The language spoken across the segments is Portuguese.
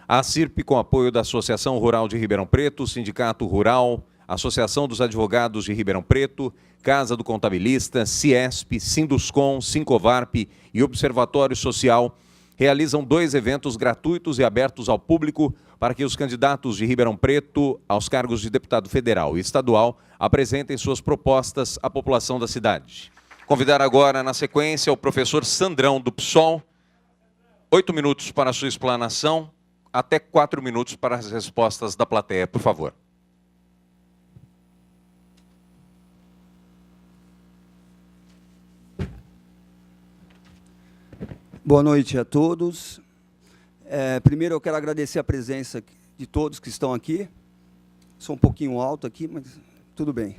A ACIRP, com apoio da Associação Rural de Ribeirão Preto, Sindicato Rural, Associação dos Advogados de Ribeirão Preto, Casa do Contabilista, Ciesp, Sinduscom, Sincovarp e Observatório Social, realizam 2 eventos gratuitos e abertos ao público para que os candidatos de Ribeirão Preto aos cargos de deputado federal e estadual apresentem suas propostas à população da cidade. Convidar agora, na sequência, o professor Sandrão, do PSOL. 8 minutos para a sua explanação, até 4 minutos para as respostas da plateia, por favor. Boa noite a todos. Primeiro eu quero agradecer a presença de todos que estão aqui. Sou um pouquinho alto aqui, mas tudo bem.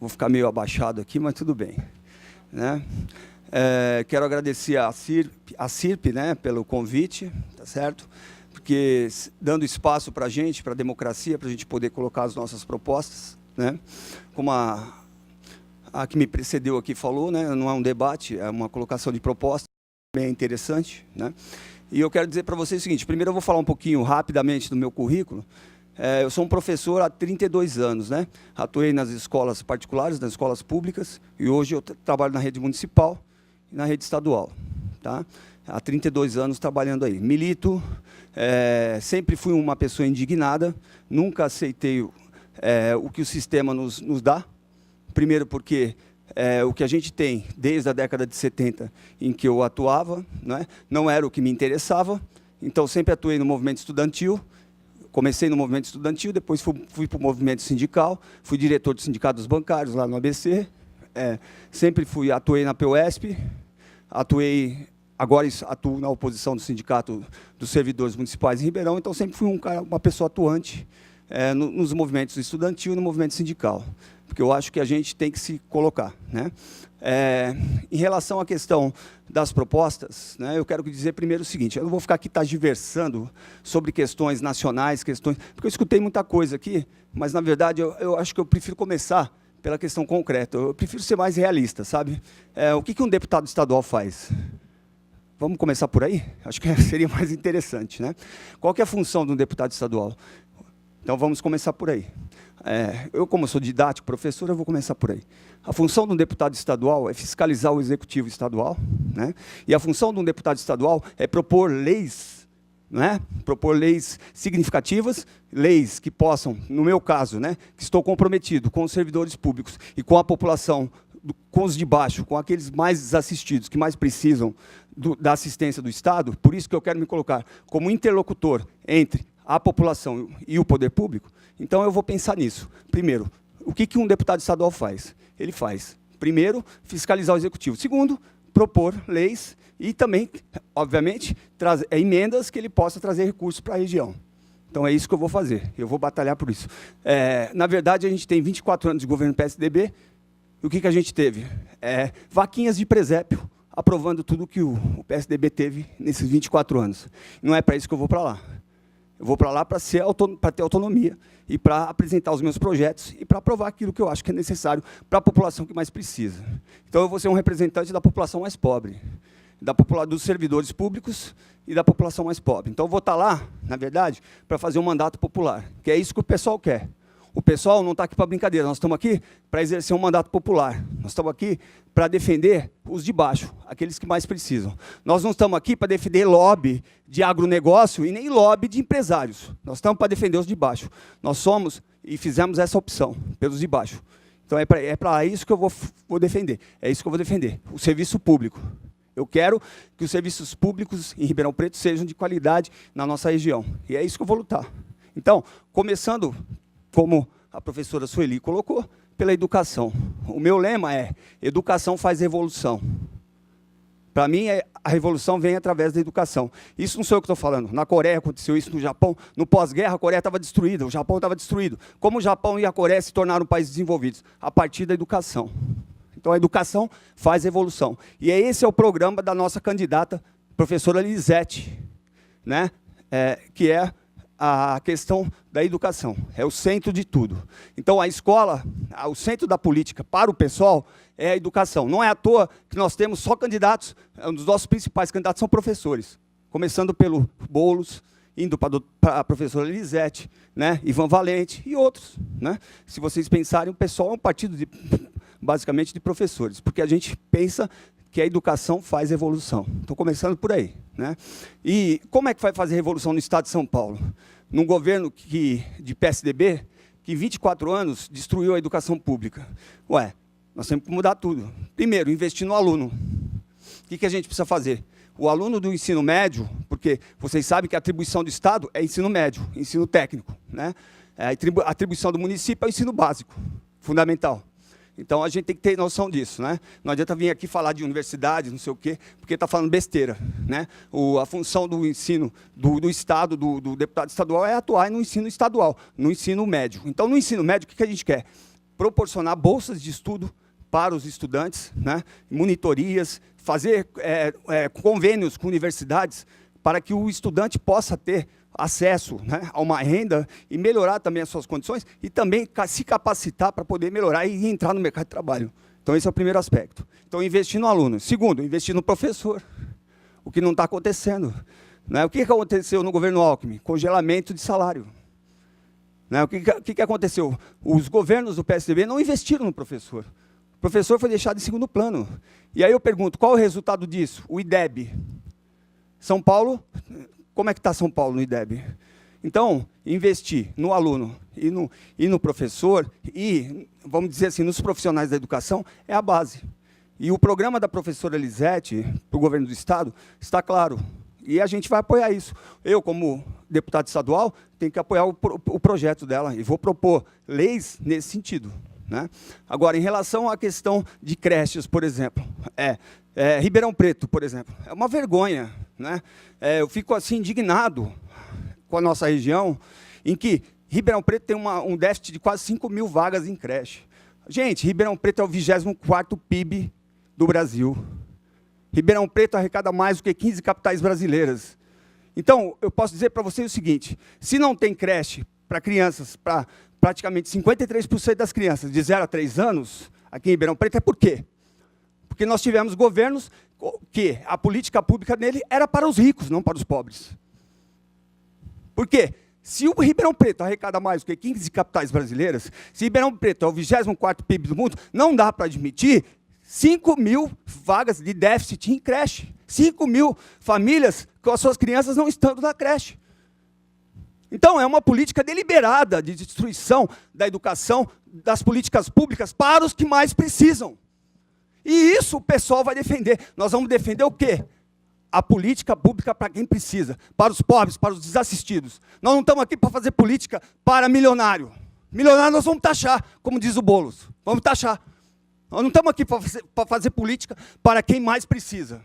Vou ficar meio abaixado aqui, mas tudo bem, né? Quero agradecer a CIRP, né, pelo convite, tá certo? Porque dando espaço para a gente, para a democracia, para a gente poder colocar as nossas propostas, né? Como a que me precedeu aqui falou, né? Não é um debate, é uma colocação de propostas. Bem interessante, né? E eu quero dizer para vocês o seguinte: primeiro eu vou falar um pouquinho rapidamente do meu currículo. Eu sou um professor há 32 anos, né? Atuei nas escolas particulares, nas escolas públicas, e hoje eu trabalho na rede municipal e na rede estadual, tá? Há 32 anos trabalhando aí. Milito, sempre fui uma pessoa indignada, nunca aceitei o que o sistema nos dá. Primeiro porque o que a gente tem desde a década de 70, em que eu atuava, não era o que me interessava. Então, sempre atuei no movimento estudantil. Comecei no movimento estudantil, depois fui para o movimento sindical, fui diretor do Sindicato dos Bancários, lá no ABC. Sempre atuei na POSP, agora atuo na oposição do Sindicato dos Servidores Municipais em Ribeirão. Então, sempre fui uma pessoa atuante nos movimentos estudantil e no movimento sindical, porque eu acho que a gente tem que se colocar, né? Em relação à questão das propostas, né, eu quero dizer primeiro o seguinte: eu não vou ficar aqui tergiversando sobre questões nacionais, porque eu escutei muita coisa aqui, mas, na verdade, eu acho que eu prefiro começar pela questão concreta. Eu prefiro ser mais realista, sabe? O que um deputado estadual faz? Vamos começar por aí? Acho que seria mais interessante, né? Qual que é a função de um deputado estadual? Então, vamos começar por aí. Eu, como sou didático, professor, eu vou começar por aí. A função de um deputado estadual é fiscalizar o executivo estadual, né? E a função de um deputado estadual é propor leis, né? Propor leis significativas, leis que possam, no meu caso, né, que estou comprometido com os servidores públicos e com a população, com os de baixo, com aqueles mais desassistidos, que mais precisam da assistência do Estado. Por isso que eu quero me colocar como interlocutor entre a população e o poder público. Então, eu vou pensar nisso. Primeiro, o que um deputado estadual faz? Ele faz, primeiro, fiscalizar o executivo. Segundo, propor leis e também, obviamente, emendas que ele possa trazer recursos para a região. Então, é isso que eu vou fazer. Eu vou batalhar por isso. Na verdade, a gente tem 24 anos de governo PSDB. E o que a gente teve? Vaquinhas de presépio, aprovando tudo que o PSDB teve nesses 24 anos. Não é para isso que eu vou para lá. Eu vou para lá para ter autonomia e para apresentar os meus projetos e para aprovar aquilo que eu acho que é necessário para a população que mais precisa. Então, eu vou ser um representante da população mais pobre, dos servidores públicos e da população mais pobre. Então, eu vou estar lá, na verdade, para fazer um mandato popular, que é isso que o pessoal quer. O pessoal não está aqui para brincadeira, nós estamos aqui para exercer um mandato popular. Nós estamos aqui para defender os de baixo, aqueles que mais precisam. Nós não estamos aqui para defender lobby de agronegócio e nem lobby de empresários. Nós estamos para defender os de baixo. Nós somos e fizemos essa opção pelos de baixo. Então, é para isso que eu vou defender. É isso que eu vou defender, o serviço público. Eu quero que os serviços públicos em Ribeirão Preto sejam de qualidade na nossa região. E é isso que eu vou lutar. Então, começando, como a professora Sueli colocou, pela educação. O meu lema é: educação faz revolução. Para mim, a revolução vem através da educação. Isso não sou eu que estou falando. Na Coreia aconteceu isso, no Japão. No pós-guerra, a Coreia estava destruída, o Japão estava destruído. Como o Japão e a Coreia se tornaram países desenvolvidos? A partir da educação. Então, a educação faz revolução. E esse é o programa da nossa candidata, professora Lisete, né? Que é a questão da educação. É o centro de tudo. Então, a escola, o centro da política para o pessoal é a educação. Não é à toa que nós temos só candidatos, um dos nossos principais candidatos são professores, começando pelo Boulos indo para a professora Elisete, né, Ivan Valente e outros. Né? Se vocês pensarem, o pessoal é um partido basicamente de professores, porque a gente pensa que a educação faz evolução. Estou começando por aí. Né? E como é que vai fazer revolução no estado de São Paulo? Num governo de PSDB, que em 24 anos destruiu a educação pública. Ué, nós temos que mudar tudo. Primeiro, investir no aluno. O que a gente precisa fazer? O aluno do ensino médio, porque vocês sabem que a atribuição do Estado é ensino médio, ensino técnico. Né? A atribuição do município é o ensino básico, fundamental. Então, a gente tem que ter noção disso. Né? Não adianta vir aqui falar de universidade, não sei o quê, porque está falando besteira. Né? A função do ensino do Estado, do deputado estadual, é atuar no ensino estadual, no ensino médio. Então, no ensino médio, o que a gente quer? Proporcionar bolsas de estudo para os estudantes, né? Monitorias, fazer convênios com universidades para que o estudante possa ter acesso, né, a uma renda e melhorar também as suas condições e também se capacitar para poder melhorar e entrar no mercado de trabalho. Então, esse é o primeiro aspecto. Então, investir no aluno. Segundo, investir no professor, o que não está acontecendo. Né? O que aconteceu no governo Alckmin? Congelamento de salário. Né? O que aconteceu? Os governos do PSDB não investiram no professor. O professor foi deixado em segundo plano. E aí eu pergunto, qual é o resultado disso? O IDEB. São Paulo, como é que está São Paulo no IDEB? Então, investir no aluno e no professor e, vamos dizer assim, nos profissionais da educação é a base. E o programa da professora Elisete, para o governo do Estado, está claro. E a gente vai apoiar isso. Eu, como deputado estadual, tenho que apoiar o projeto dela e vou propor leis nesse sentido. Né? Agora, em relação à questão de creches, por exemplo, Ribeirão Preto, por exemplo, é uma vergonha. Né? Eu fico assim indignado com a nossa região, em que Ribeirão Preto tem um déficit de quase 5.000 vagas em creche. Gente, Ribeirão Preto é o 24º PIB do Brasil. Ribeirão Preto arrecada mais do que 15 capitais brasileiras. Então, eu posso dizer para vocês o seguinte, se não tem creche para crianças, para praticamente 53% das crianças de 0 a 3 anos, aqui em Ribeirão Preto, é por quê? Porque nós tivemos governos que a política pública nele era para os ricos, não para os pobres. Por quê? Se o Ribeirão Preto arrecada mais do que 15 capitais brasileiras, se Ribeirão Preto é o 24º PIB do mundo, não dá para admitir 5.000 vagas de déficit em creche. 5.000 famílias com as suas crianças não estando na creche. Então, é uma política deliberada de destruição da educação, das políticas públicas para os que mais precisam. E isso o pessoal vai defender. Nós vamos defender o quê? A política pública para quem precisa, para os pobres, para os desassistidos. Nós não estamos aqui para fazer política para milionário. Milionário nós vamos taxar, como diz o Boulos. Vamos taxar. Nós não estamos aqui para fazer política para quem mais precisa.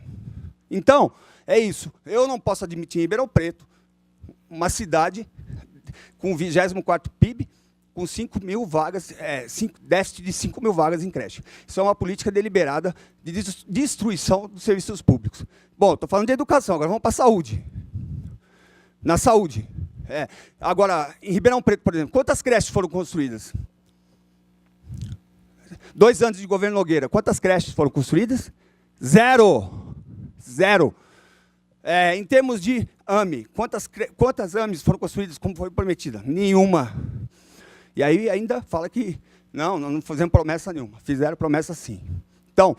Então, é isso. Eu não posso admitir em Ribeirão Preto uma cidade com o 24º PIB, com 5.000 vagas, déficit de 5.000 vagas em creche. Isso é uma política deliberada de destruição dos serviços públicos. Bom, estou falando de educação, agora vamos para a saúde. Na saúde. Agora, em Ribeirão Preto, por exemplo, quantas creches foram construídas? 2 anos de governo Nogueira, quantas creches foram construídas? Zero. Zero. Em termos de AME, quantas AMEs foram construídas como foi prometida? Nenhuma. E aí ainda fala que não fazemos promessa nenhuma. Fizeram promessa sim. Então,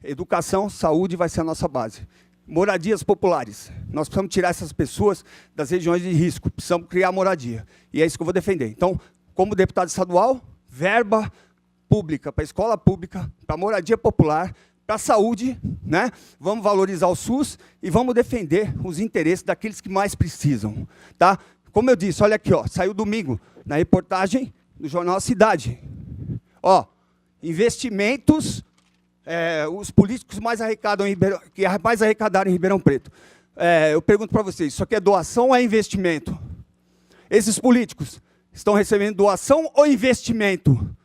educação, saúde vai ser a nossa base. Moradias populares. Nós precisamos tirar essas pessoas das regiões de risco. Precisamos criar moradia. E é isso que eu vou defender. Então, como deputado estadual, verba pública para a escola pública, para a moradia popular, para a saúde, né? Vamos valorizar o SUS e vamos defender os interesses daqueles que mais precisam. Tá? Como eu disse, olha aqui, ó, saiu domingo na reportagem do jornal Cidade. Ó, investimentos, os políticos que mais arrecadaram em Ribeirão Preto. Eu pergunto para vocês, isso aqui é doação ou é investimento? Esses políticos estão recebendo doação ou investimento?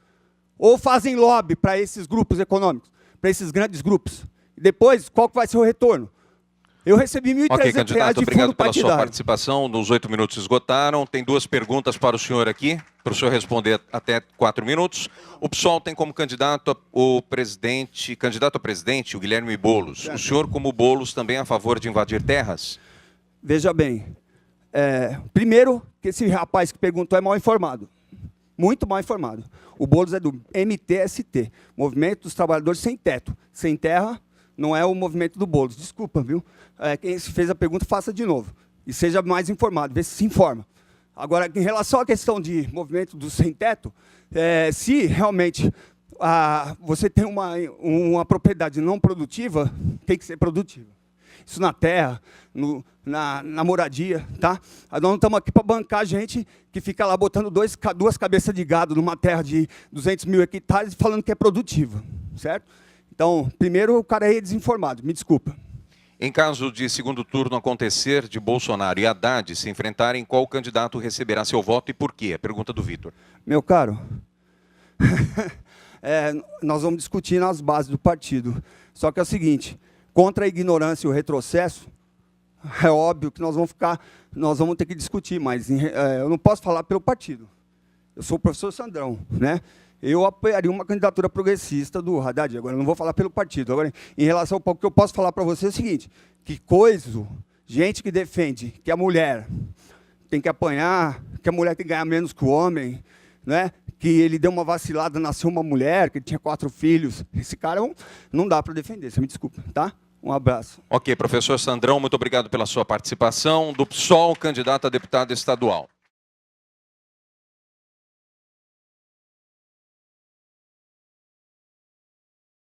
Ou fazem lobby para esses grupos econômicos, para esses grandes grupos? E depois, qual que vai ser o retorno? Eu recebi R$ 1.300 Ok, candidato, de fundo obrigado pela partidário. sua participação. Nos 8 minutos esgotaram. Tem 2 perguntas para o senhor aqui, para o senhor responder até 4 minutos. O PSOL tem como candidato a presidente, o Guilherme Boulos. O senhor, como Boulos, também é a favor de invadir terras? Veja bem, Primeiro, que esse rapaz que perguntou é mal informado. Muito mal informado. O Boulos é do MTST, Movimento dos Trabalhadores Sem Teto. Sem terra não é o movimento do Boulos. Desculpa, viu? Quem fez a pergunta, faça de novo. E seja mais informado, vê se se informa. Agora, em relação à questão de movimento do sem teto, se realmente você tem uma propriedade não produtiva, tem que ser produtiva. Isso na terra, na moradia, tá? Nós não estamos aqui para bancar gente que fica lá botando duas cabeças de gado numa terra de 200 mil hectares e falando que é produtiva, certo? Então, primeiro, o cara aí é desinformado, me desculpa. Em caso de segundo turno acontecer, de Bolsonaro e Haddad se enfrentarem, qual candidato receberá seu voto e por quê? A pergunta do Vitor. Meu caro, nós vamos discutir nas bases do partido. Só que é o seguinte, contra a ignorância e o retrocesso, é óbvio que nós vamos ter que discutir, mas eu não posso falar pelo partido. Eu sou o professor Sandrão, né? Eu apoiaria uma candidatura progressista do Haddad. Agora, eu não vou falar pelo partido. Agora, em relação ao que eu posso falar para você é o seguinte, que gente que defende que a mulher tem que apanhar, que a mulher tem que ganhar menos que o homem, né? Que ele deu uma vacilada, nasceu uma mulher, que ele tinha 4 filhos. Esse cara não dá para defender, você me desculpa, tá? Um abraço. Ok, professor Sandrão, muito obrigado pela sua participação. Do PSOL, candidato a deputado estadual.